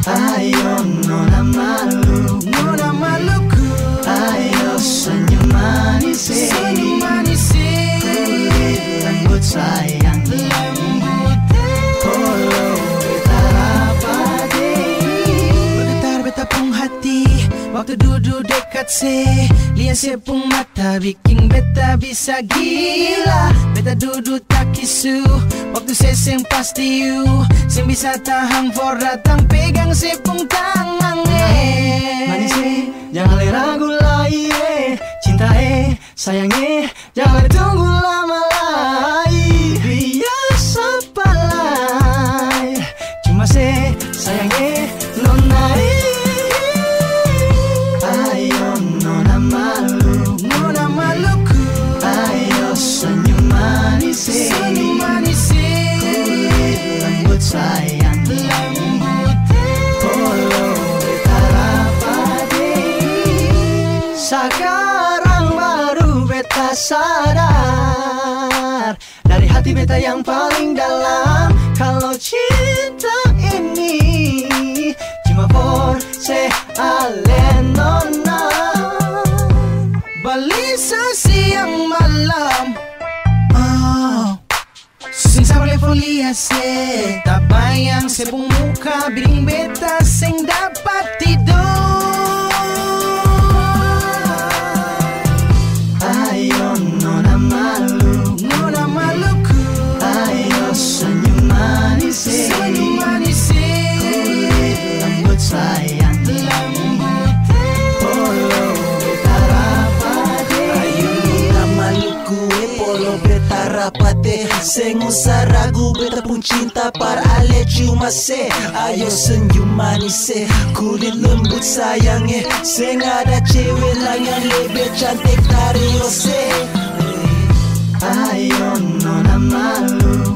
Ayo nona maluku, ayo senyum manis, senyum manis, kulit lembut sayang, lembut, polo beta rapade, bergetar beta pung hati, waktu duduk dekat se, lihat se pung mata bikin beta bisa gila. Beta duduk tak kisu, waktu se seng pasti you, seng bisa tahan for datang pegang se pung tangan. Manis jangan ragu lagi, cinta sayang jangan tunggu lama lagi. Biasa palai, cuma se sayang nona. Ayo nona maluku, ayo senyum manis, senyum manis, kulit lembut sayang, lembut, polo beta rapade. Sekarang baru beta sadar dari hati beta yang paling dalam, kalau cinta ini cuma for se nona. Balisa siang malam, sing sabar lefolia se, tak bayang se pung muka biring beta sing dapat tidur. Ayo nona maluku, ayo senyum manis, senyum manis, kulit lembut sayang, lembut, polo beta rapade. Ayo nona maluku, polo beta rapade, seng usah ragu beta pun cinta par ale cuma se. Ayo senyum manis, kulit lembut sayang, seng ada cewek lain yang lebih cantik dari Yose. Ayo nona maluku,